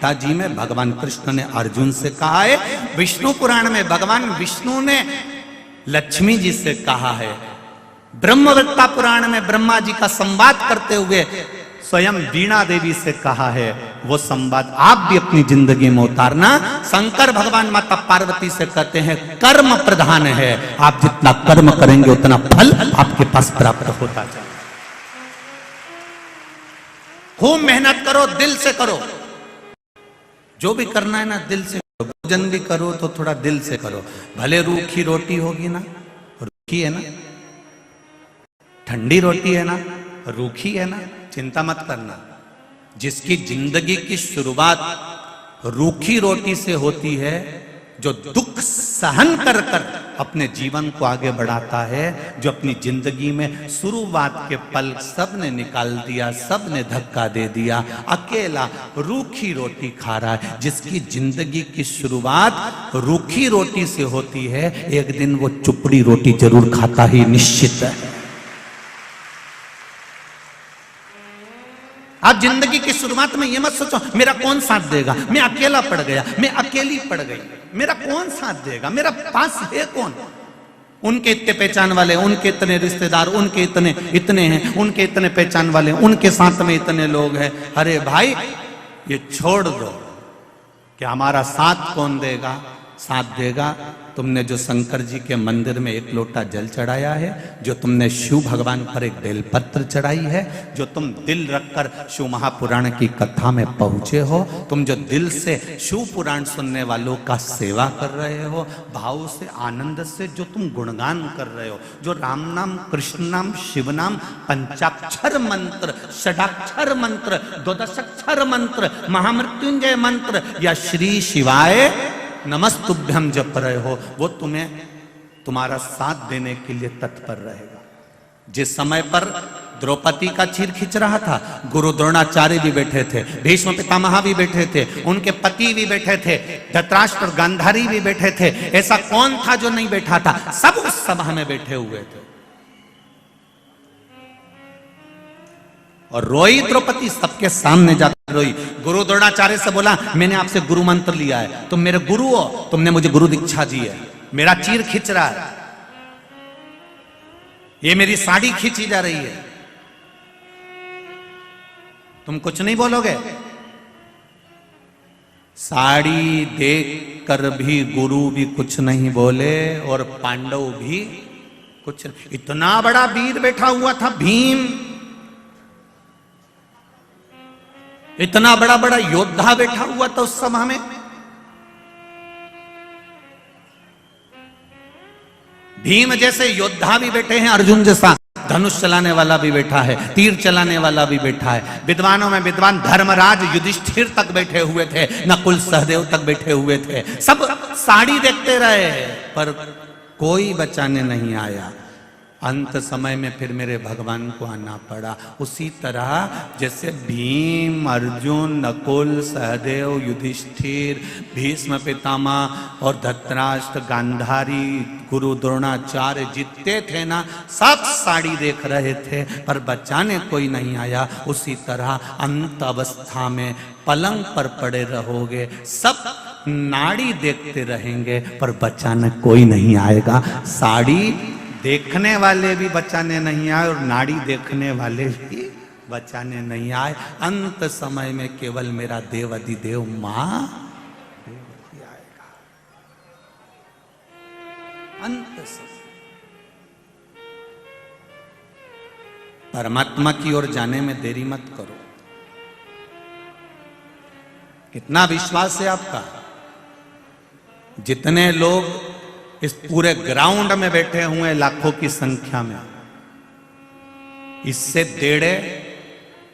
गीता जी में भगवान कृष्ण ने अर्जुन से कहा है, विष्णु पुराण में भगवान विष्णु ने लक्ष्मी जी से कहा है, ब्रह्मवृत्ता पुराण में ब्रह्मा जी का संवाद करते हुए स्वयं वीणा देवी से कहा है। वो संवाद आप भी अपनी जिंदगी में उतारना। शंकर भगवान माता पार्वती से कहते हैं कर्म प्रधान है, आप जितना कर्म करेंगे उतना फल आपके पास प्राप्त होता जाए। खूब मेहनत करो, दिल से करो, जो भी करना है ना दिल से करो। भोजन भी करो तो थोड़ा दिल से करो। भले रूखी रोटी होगी ना, रूखी है ना, ठंडी रोटी है ना, रूखी है ना, चिंता मत करना। जिसकी जिंदगी की शुरुआत रूखी रोटी से होती है, जो दुख सहन कर कर अपने जीवन को आगे बढ़ाता है, जो अपनी जिंदगी में शुरुआत के पल सबने निकाल दिया, सबने धक्का दे दिया, अकेला रूखी रोटी खा रहा है। जिसकी जिंदगी की शुरुआत रूखी रोटी से होती है, एक दिन वो चुपड़ी रोटी जरूर खाता ही निश्चित है। आप जिंदगी की शुरुआत में ये मत सोचो मेरा कौन साथ देगा, मैं अकेला पड़ गया, मैं अकेली पड़ गई, मेरा कौन साथ देगा, मेरा पास है कौन। उनके इतने पहचान वाले, उनके इतने रिश्तेदार, उनके इतने हैं, उनके इतने पहचान वाले, उनके साथ में इतने लोग हैं। अरे भाई ये छोड़ दो कि हमारा साथ कौन देगा। साथ देगा तुमने जो शंकर जी के मंदिर में एक लोटा जल चढ़ाया है, जो तुमने शिव भगवान पर एक बेलपत्र चढ़ाई है, जो तुम दिल रखकर शिव महापुराण की कथा में पहुंचे हो, तुम जो दिल से शिव पुराण सुनने वालों का सेवा कर रहे हो, भाव से आनंद से जो तुम गुणगान कर रहे हो, जो राम नाम, कृष्ण नाम, शिव नाम, पंचाक्षर मंत्र, षडाक्षर मंत्र, द्वादशाक्षर मंत्र, महामृत्युंजय मंत्र या श्री शिवाय नमस्तुभ्यम जप रहे हो, वो तुम्हें तुम्हारा साथ देने के लिए तत्पर रहेगा। जिस समय पर द्रौपदी का चीर खींच रहा था, गुरु द्रोणाचार्य भी बैठे थे, भीष्म पितामह भी बैठे थे, उनके पति भी बैठे थे, धृतराष्ट्र गांधारी भी बैठे थे। ऐसा कौन था जो नहीं बैठा था? सब उस सभा में बैठे हुए थे। और रोई द्रौपदी, सबके सामने जाकर रोई। गुरु द्रोणाचार्य से बोला मैंने आपसे गुरु मंत्र लिया है, तुम मेरे गुरु हो, तुमने मुझे गुरु दीक्षा दी है, मेरा चीर खींच रहा है, ये मेरी साड़ी खींची जा रही है, तुम कुछ नहीं बोलोगे? साड़ी देख कर भी गुरु भी कुछ नहीं बोले और पांडव भी कुछ। इतना बड़ा वीर बैठा हुआ था भीम, इतना बड़ा बड़ा योद्धा बैठा हुआ था उस सभा में। भीम जैसे योद्धा भी बैठे हैं, अर्जुन जैसा धनुष चलाने वाला भी बैठा है, तीर चलाने वाला भी बैठा है। विद्वानों में विद्वान धर्मराज युधिष्ठिर तक बैठे हुए थे, नकुल सहदेव तक बैठे हुए थे। सब साड़ी देखते रहे पर कोई बचाने नहीं आया। अंत समय में फिर मेरे भगवान को आना पड़ा। उसी तरह जैसे भीम, अर्जुन, नकुल, सहदेव, युधिष्ठिर, भीष्म पितामह और धृतराष्ट्र, गांधारी, गुरु द्रोणाचार्य जितने थे ना, सब साड़ी देख रहे थे पर बचाने कोई नहीं आया। उसी तरह अंत अवस्था में पलंग पर पड़े रहोगे, सब नाड़ी देखते रहेंगे पर बचाने कोई नहीं आएगा। साड़ी देखने वाले भी बचाने नहीं आए और नाड़ी देखने वाले भी बचाने नहीं आए। अंत समय में केवल मेरा देव अधिदेव मां आएगा। अंत समय परमात्मा की ओर जाने में देरी मत करो। कितना विश्वास है आपका? जितने लोग इस पूरे ग्राउंड में बैठे हुए लाखों की संख्या में, इससे डेढ़े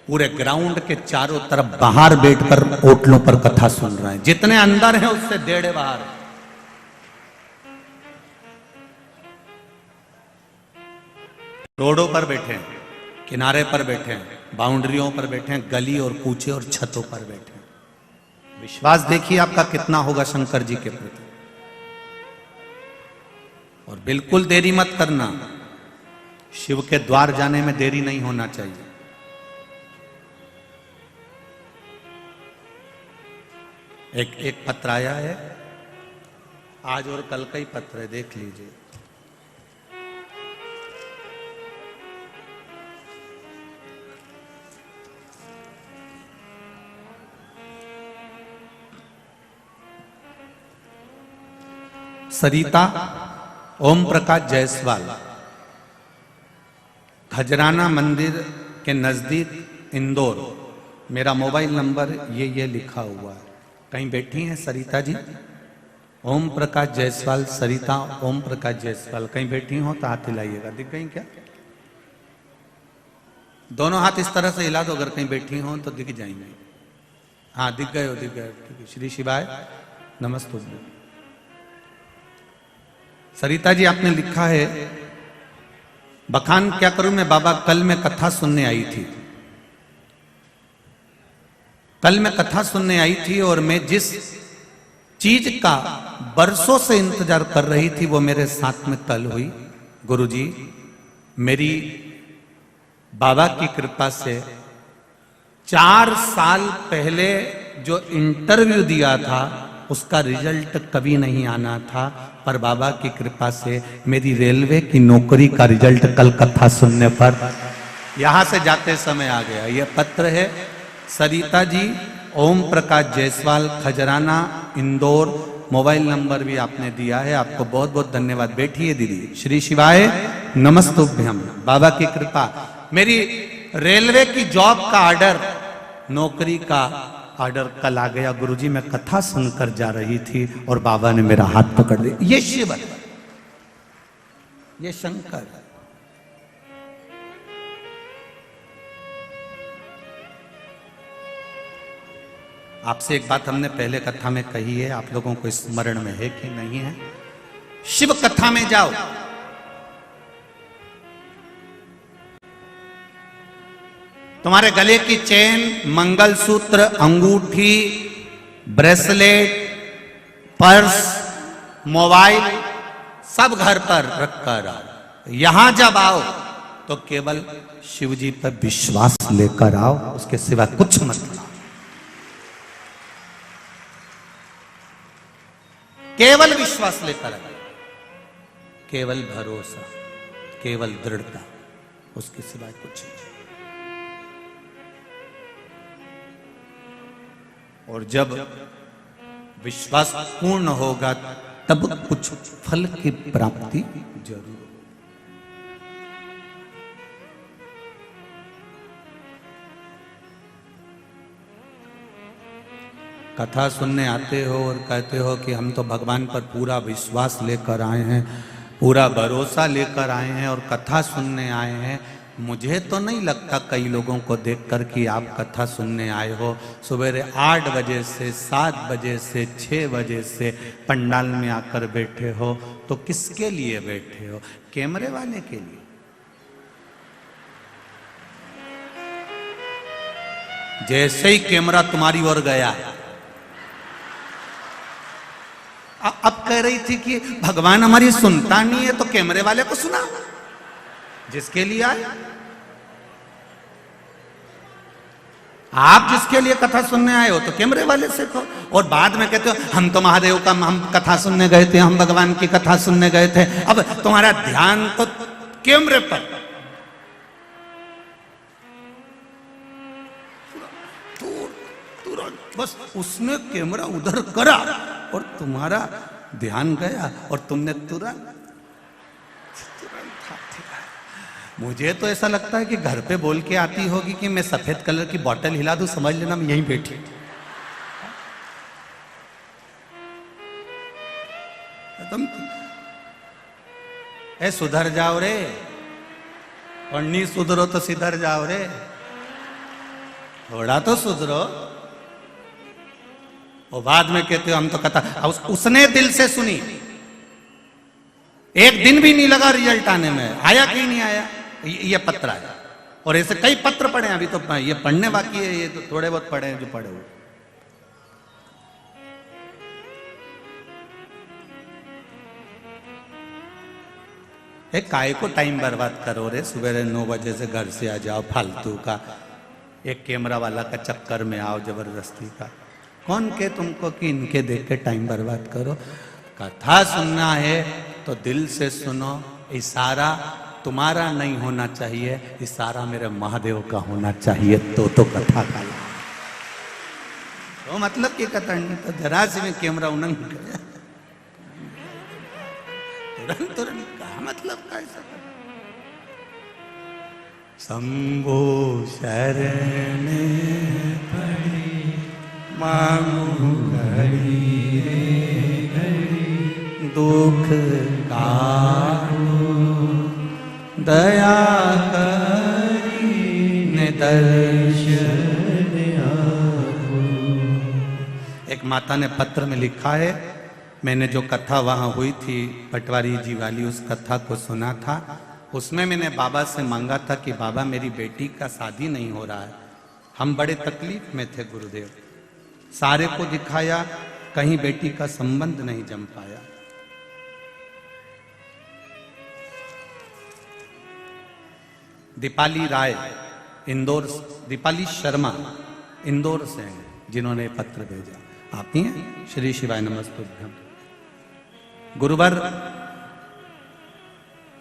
पूरे ग्राउंड के चारों तरफ बाहर बैठकर ओटलों पर कथा सुन रहे हैं। जितने अंदर हैं उससे डेढ़े बाहर। रोडों पर बैठे हैं, किनारे पर बैठे हैं, बाउंड्रियों पर बैठे हैं, गली और कूचे और छतों पर बैठे हैं। विश्वास देखिए आपका कितना होगा शंकर जी के प्रति। और बिल्कुल देरी मत करना, शिव के द्वार जाने में देरी नहीं होना चाहिए। एक एक पत्र आया है, आज और कल का ही पत्र है, देख लीजिए। सरिता ओम प्रकाश जायसवाल, खजराना मंदिर के नजदीक इंदौर, मेरा मोबाइल नंबर ये लिखा हुआ है। कहीं बैठी हैं सरिता जी? ओम प्रकाश जायसवाल, सरिता ओम प्रकाश जायसवाल कहीं बैठी हो तो हाथ हिलाइएगा। दिख गई क्या? दोनों हाथ इस तरह से हिला दो, अगर कहीं बैठी हो तो दिख जाएंगे। हाँ दिख गए हो, दिख गए। श्री शिवाय नमस्ते। सरिता जी आपने लिखा है, बखान क्या करूं मैं बाबा, कल मैं कथा सुनने आई थी। कल मैं कथा सुनने आई थी और मैं जिस चीज का बरसों से इंतजार कर रही थी वो मेरे साथ में कल हुई। गुरुजी, मेरी बाबा की कृपा से 4 साल पहले जो इंटरव्यू दिया था उसका रिजल्ट कभी नहीं आना था, पर बाबा की कृपा से मेरी रेलवे की नौकरी का रिजल्ट कल कथा सुनने पर यहां से जाते समय आ गया। यह पत्र है सरिता जी, ओम प्रकाश जायसवाल, खजराना, इंदौर। मोबाइल नंबर भी आपने दिया है, आपको बहुत बहुत धन्यवाद। बैठिए दीदी। श्री शिवाय नमस्तुभ्यम। बाबा की कृपा, मेरी रेलवे की जॉब का ऑर्डर, नौकरी का ऑर्डर कल आ गया। गुरुजी मैं कथा सुनकर जा रही थी और बाबा ने मेरा हाथ पकड़ लिया। ये शिव है, ये शंकर। आपसे एक बात हमने पहले कथा में कही है, आप लोगों को स्मरण में है कि नहीं है? शिव कथा में जाओ, तुम्हारे गले की चेन, मंगलसूत्र, अंगूठी, ब्रेसलेट, पर्स, मोबाइल सब घर पर रखकर आओ। यहां जब आओ तो केवल शिव जी पर विश्वास लेकर आओ, उसके सिवा कुछ मत लाओ। केवल विश्वास लेकर आओ, केवल भरोसा, केवल दृढ़ता, उसके सिवा कुछ नहीं। और जब विश्वास पूर्ण होगा तब कुछ फल की प्राप्ति जरूर। कथा सुनने आते हो और कहते हो कि हम तो भगवान पर पूरा विश्वास लेकर आए हैं, पूरा भरोसा लेकर आए हैं और कथा सुनने आए हैं। मुझे तो नहीं लगता कई लोगों को देखकर कि आप कथा सुनने आए हो। सवेरे 8 बजे से 7 बजे से 6 बजे से पंडाल में आकर बैठे हो, तो किसके लिए बैठे हो? कैमरे वाले के लिए? जैसे ही कैमरा तुम्हारी ओर गया, अब कह रही थी कि भगवान हमारी सुनता नहीं है तो कैमरे वाले को सुना। जिसके लिए आए, आप जिसके लिए कथा सुनने आए हो तो कैमरे वाले से कहो। और बाद में कहते हो हम तो महादेव का, हम कथा सुनने गए थे, हम भगवान की कथा सुनने गए थे। अब तुम्हारा ध्यान तो कैमरे पर। तुरंत बस उसने कैमरा उधर करा और तुम्हारा ध्यान गया और तुमने तुरंत। मुझे तो ऐसा लगता है कि घर पे बोल के आती होगी कि मैं सफेद कलर की बोतल हिला दूं, समझ लेना मैं यहीं बैठी। तुम ए सुधर जाओ रे, और नहीं सुधरो तो सिधर जाओ रे, थोड़ा तो सुधरो। और बाद में कहते हो हम तो कथा, उसने दिल से सुनी, एक दिन भी नहीं लगा रिजल्ट आने में। आया कि नहीं आया? ये पत्र आया। और ऐसे कई पत्र पढ़े, अभी तो ये पढ़ने बाकी है, ये तो थोड़े बहुत पढ़े हैं जो पढ़े हुए। एक काय को टाइम बर्बाद करो रे, सुबह 9 बजे से घर से आ जाओ फालतू का, एक कैमरा वाला का चक्कर में आओ जबरदस्ती का। कौन के तुमको कि इनके देख के टाइम बर्बाद करो। कथा सुनना है तो दिल से सुनो। इशारा तुम्हारा नहीं होना चाहिए, इशारा मेरे महादेव का होना चाहिए, तो कथा का तो मतलब की कथा नहीं तो जरा से में कैमरा उन्नंग गया तुरंत तुरंत कहा मतलब कैसा शंभो शरण पड़ी मांगू घड़ी दुख काटो दया करी दर्शन आपो। एक माता ने पत्र में लिखा है, मैंने जो कथा वहाँ हुई थी पटवारी जी वाली, उस कथा को सुना था। उसमें मैंने बाबा से मांगा था कि बाबा मेरी बेटी का शादी नहीं हो रहा है, हम बड़े तकलीफ में थे गुरुदेव, सारे को दिखाया, कहीं बेटी का संबंध नहीं जम पाया। दीपाली राय इंदौर, दीपाली शर्मा इंदौर से हैं जिन्होंने पत्र भेजा, आप ही हैं। श्री शिवाय नमस्तुभ्यम। गुरुवर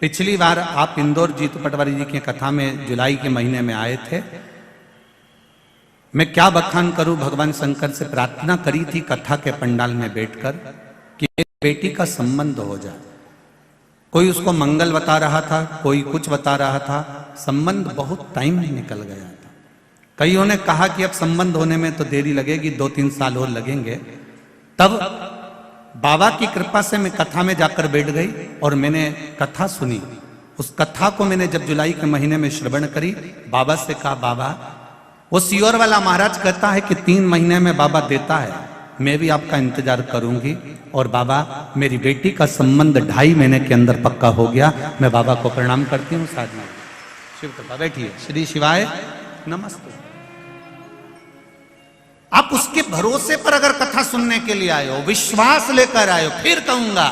पिछली बार आप इंदौर जीतू पटवारी जी की कथा में जुलाई के महीने में आए थे। मैं क्या बखान करूं, भगवान शंकर से प्रार्थना करी थी कथा के पंडाल में बैठकर कि बेटी का संबंध हो जाए। कोई उसको मंगल बता रहा था, कोई कुछ बता रहा था, संबंध बहुत टाइम निकल गया था। कईयों ने कहा कि अब संबंध होने में तो देरी लगेगी, 2-3 साल और लगेंगे। तब बाबा की कृपा से मैं कथा में जाकर बैठ गई और मैंने कथा सुनी। उस कथा को मैंने जब जुलाई के महीने में श्रवण करी, बाबा से कहा बाबा, वो सियोर वाला महाराज कहता है कि 3 महीने में बाबा देता है, मैं भी आपका इंतजार करूंगी। और बाबा मेरी बेटी का संबंध 2.5 महीने के अंदर पक्का हो गया। मैं बाबा को प्रणाम करती हूँ। साधना शिव कृपा, बैठिए। श्री शिवाय नमस्ते। आप उसके भरोसे पर अगर कथा सुनने के लिए आए हो, विश्वास लेकर आए हो, फिर कहूंगा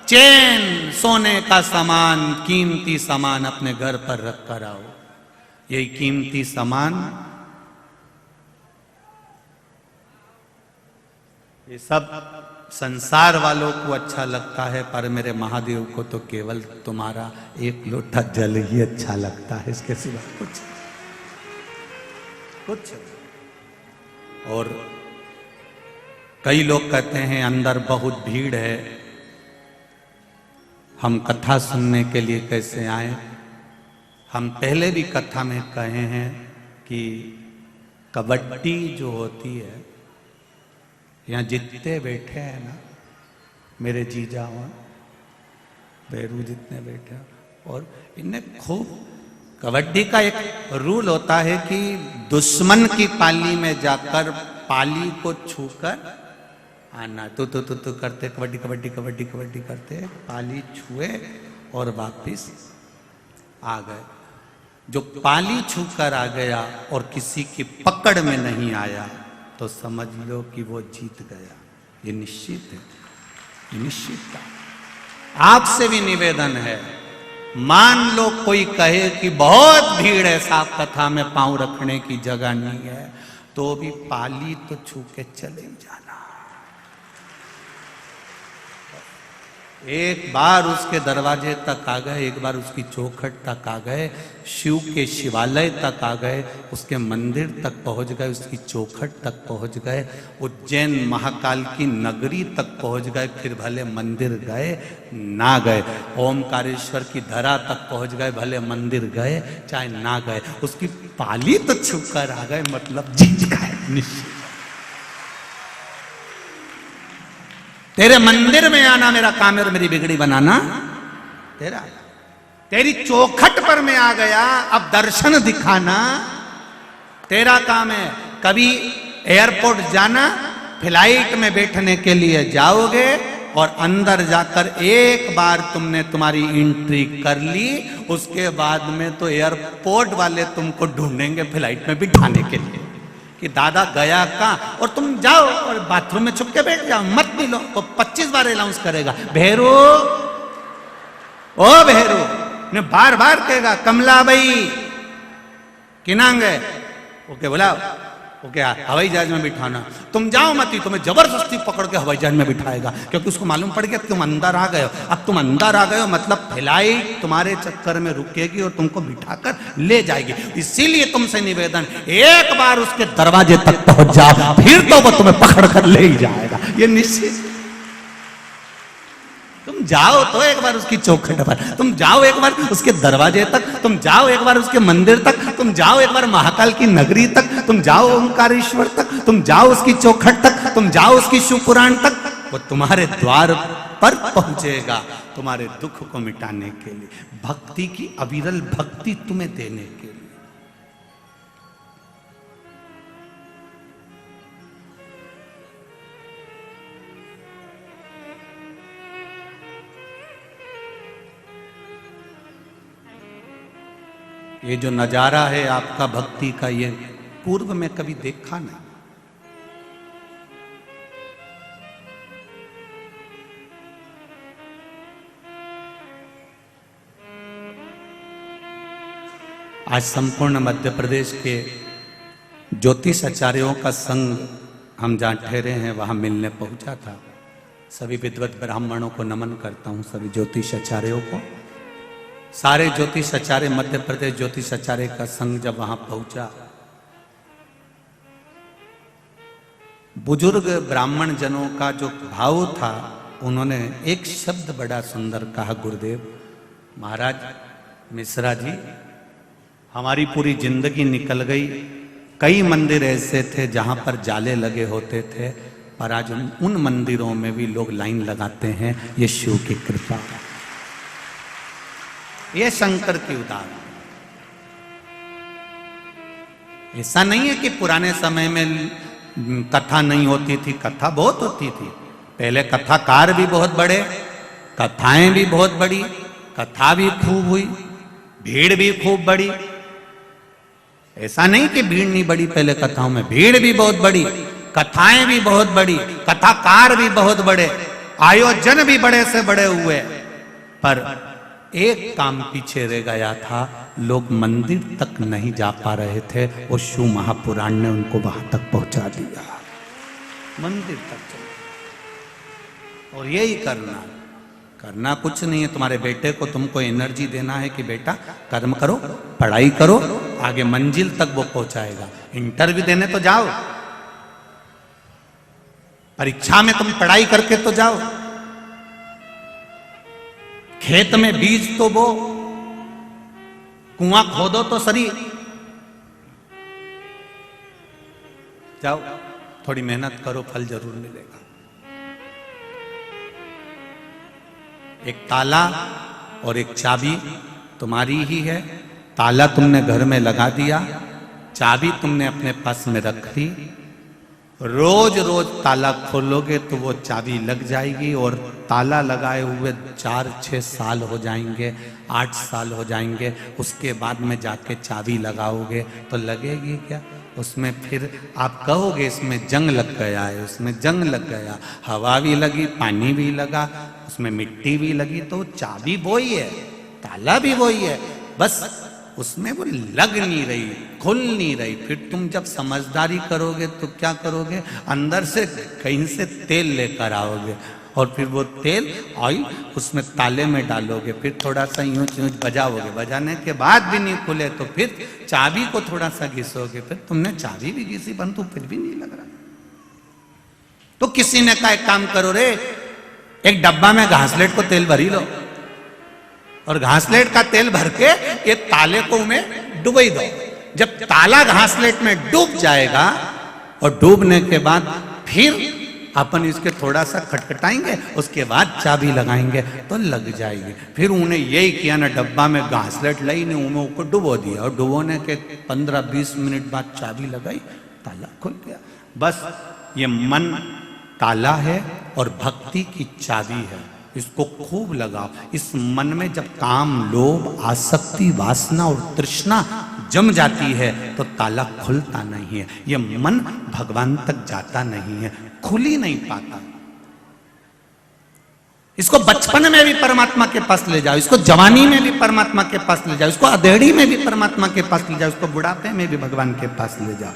चैन सोने का सामान, कीमती सामान अपने घर पर रख कर आओ। यही कीमती सामान, ये सब संसार वालों को अच्छा लगता है, पर मेरे महादेव को तो केवल तुम्हारा 1 लोटा जल ही अच्छा लगता है, इसके सिवा कुछ। और कई लोग कहते हैं अंदर बहुत भीड़ है, हम कथा सुनने के लिए कैसे आए। हम पहले भी कथा में कहे हैं कि कबड्डी जो होती है, यहाँ जितने बैठे हैं ना, मेरे जीजा और बैरू जितने बैठे हैं, और इन्हें खूब, कबड्डी का एक रूल होता है कि दुश्मन की पाली में जाकर पाली को छूकर आना। तो करते कबड्डी कबड्डी कबड्डी कबड्डी करते, पाली छुए और वापिस आ गए। जो पाली छूकर आ गया और किसी की पकड़ में नहीं आया तो समझ लो कि वो जीत गया। ये निश्चित है, ये निश्चित था। आपसे भी निवेदन है, मान लो कोई कहे कि बहुत भीड़ है, साफ कथा में पांव रखने की जगह नहीं है, तो भी पाली तो छू के चले जाना। एक बार उसके दरवाजे तक आ गए, एक बार उसकी चौखट तक आ गए, शिव के शिवालय तक आ गए, उसके मंदिर तक पहुंच गए, उसकी चौखट तक पहुंच गए, उज्जैन महाकाल की नगरी तक पहुंच गए, फिर भले मंदिर गए ना गए, ओमकारेश्वर की धरा तक पहुंच गए, भले मंदिर गए चाहे ना गए, उसकी पाली तो छूकर आ गए, मतलब जीत गए निश्चित। तेरे मंदिर में आना मेरा काम है और मेरी बिगड़ी बनाना तेरा। तेरी चौखट पर मैं आ गया, अब दर्शन दिखाना तेरा काम है। कभी एयरपोर्ट जाना, फ्लाइट में बैठने के लिए जाओगे और अंदर जाकर एक बार तुमने तुम्हारी एंट्री कर ली, उसके बाद में तो एयरपोर्ट वाले तुमको ढूंढेंगे फ्लाइट में बिठाने के लिए कि दादा गया कहाँ, और तुम जाओ और बाथरूम में छुप के बैठ जाओ, मत मिलो। वो 25 बार अनाउंस करेगा, भैरू ओ भैरू, ने बार बार कहेगा कमला भाई कि नांग है, ओके बुलाओ, वो क्या हवाई जहाज में बिठाना, तुम जाओ मत, ही तुम्हें जबरदस्ती पकड़ के हवाई जहाज में बिठाएगा, क्योंकि उसको मालूम पड़ गया तुम अंदर आ गए हो। अब तुम अंदर आ गए हो मतलब फ्लाइट तुम्हारे चक्कर में रुकेगी और तुमको बिठाकर ले जाएगी। इसीलिए तुमसे निवेदन, एक बार उसके दरवाजे तक पहुंच जाओ, फिर तो वो तुम्हें पकड़ कर ले ही जाएगा, ये निश्चित। तुम जाओ तो एक बार उसकी चौखट पर, तुम जाओ एक बार उसके दरवाजे तक, तुम जाओ एक बार उसके मंदिर तक, तुम जाओ एक बार महाकाल की नगरी तक, तुम जाओ ओंकारेश्वर तक, तुम जाओ उसकी चौखट तक, तुम जाओ उसकी शिव पुराण तक। वो तुम्हारे द्वार पर पहुंचेगा तुम्हारे दुख को मिटाने के लिए, भक्ति की अविरल भक्ति तुम्हें देने के लिए। ये जो नजारा है आपका भक्ति का, ये पूर्व में कभी देखा नहीं। आज संपूर्ण मध्य प्रदेश के ज्योतिष आचार्यों का संघ हम जहाँ ठहरे हैं वहां मिलने पहुंचा था। सभी विद्वत ब्राह्मणों को नमन करता हूं, सभी ज्योतिष आचार्यों को। सारे ज्योतिष आचार्य, मध्य प्रदेश ज्योतिष आचार्य का संघ जब वहां पहुंचा, बुजुर्ग ब्राह्मण जनों का जो भाव था, उन्होंने एक शब्द बड़ा सुंदर कहा, गुरुदेव महाराज मिश्रा जी, हमारी पूरी जिंदगी निकल गई। कई मंदिर ऐसे थे जहां पर जाले लगे होते थे, पर आज उन मंदिरों में भी लोग लाइन लगाते हैं। ये शिव की कृपा, ये शंकर की उदाहरण। ऐसा नहीं है कि पुराने समय में कथा नहीं होती थी, कथा बहुत होती थी। पहले कथाकार भी बहुत बड़े, कथाएं भी बहुत बड़ी, कथा भी खूब हुई, भीड़ भी खूब बड़ी। ऐसा नहीं कि भीड़ नहीं बड़ी, पहले कथाओं में भीड़ भी बहुत बड़ी, कथाएं भी बहुत बड़ी, कथाकार भी बहुत बड़े, आयोजन भी बड़े से बड़े हुए। पर एक काम पीछे रह गया था, लोग मंदिर तक नहीं जा पा रहे थे, वो शिव महापुराण ने उनको वहां तक पहुंचा दिया, मंदिर तक चलो। और यही करना कुछ नहीं है। तुम्हारे बेटे को तुमको एनर्जी देना है कि बेटा कर्म करो, पढ़ाई करो, आगे मंजिल तक वो पहुंचाएगा। इंटरव्यू देने तो जाओ, परीक्षा में तुम पढ़ाई करके तो जाओ, खेत में बीज तो बो, कुआं खोदो तो सही, जाओ थोड़ी मेहनत करो, फल जरूर मिलेगा। एक ताला और एक चाबी तुम्हारी ही है। ताला तुमने घर में लगा दिया, चाबी तुमने अपने पास में रख दी। रोज रोज ताला खोलोगे तो वो चाबी लग जाएगी, और ताला लगाए हुए 4-6 साल हो जाएंगे, 8 साल हो जाएंगे। उसके बाद में जाके चाबी लगाओगे तो लगेगी क्या? उसमें फिर आप कहोगे इसमें जंग लग गया है, उसमें जंग लग गया, हवा भी लगी, पानी भी लगा, उसमें मिट्टी भी लगी। तो चाबी वही है, ताला भी वही है, बस उसमें वो लग नहीं रही, खुल नहीं रही। फिर तुम जब समझदारी करोगे तो क्या करोगे? अंदर से कहीं से तेल लेकर आओगे, और फिर वो तेल ऑयल उसमें ताले में डालोगे, फिर थोड़ा सा यूं यूं बजाओगे, बजाने के बाद भी नहीं खुले तो फिर चाबी को थोड़ा सा घिसोगे, फिर तुमने चाबी भी घिसी परंतु फिर भी नहीं लग रहा। तो किसी ने कहा एक काम करो रे, एक डब्बा में घासलेट को तेल भरी लो, और घासलेट का तेल भर के ये ताले को में डुबई दो। जब ताला घासलेट में डूब जाएगा, और डूबने के बाद फिर अपन इसके थोड़ा सा खटखटाएंगे, उसके बाद चाबी लगाएंगे तो लग जाएगी। फिर उन्हें यही किया ना, डब्बा में घासलेट लाई नहीं, उन्हें उसको डुबो दिया, और डुबोने के 15-20 मिनट बाद चाबी लगाई, ताला खुल गया। बस ये मन ताला है और भक्ति की चाबी है, इसको खूब लगाओ। इस मन में जब काम, लोभ, आसक्ति, वासना और तृष्णा जम जाती है तो ताला खुलता नहीं है, ये मन भगवान तक जाता नहीं है, खुल ही नहीं पाता। इसको बचपन में भी परमात्मा के पास ले जाओ, इसको जवानी में भी परमात्मा के पास ले जाओ, इसको अधेड़ी में भी परमात्मा के पास ले जाओ, इसको बुढ़ापे में भी भगवान के पास ले जाओ।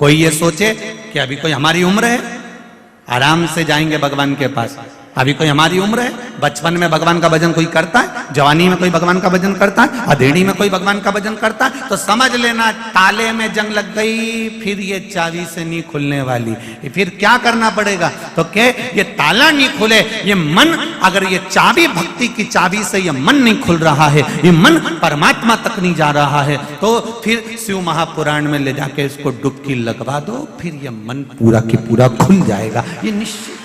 कोई ये सोचे कि अभी कोई हमारी उम्र है, आराम से जाएंगे भगवान के पास। अभी कोई हमारी उम्र है, बचपन में भगवान का भजन कोई करता है, जवानी में कोई भगवान का भजन करता है, अधेड़ी में कोई भगवान का भजन करता है, तो समझ लेना ताले में जंग लग गई, फिर ये चाबी से नहीं खुलने वाली। फिर क्या करना पड़ेगा? तो क्या ये ताला नहीं खुले, ये मन, अगर ये चाबी भक्ति की चाबी से ये मन नहीं खुल रहा है, ये मन परमात्मा तक नहीं जा रहा है, तो फिर शिव महापुराण में ले जाके इसको डुबकी लगवा दो, फिर ये मन पूरा की पूरा खुल जाएगा, ये निश्चित।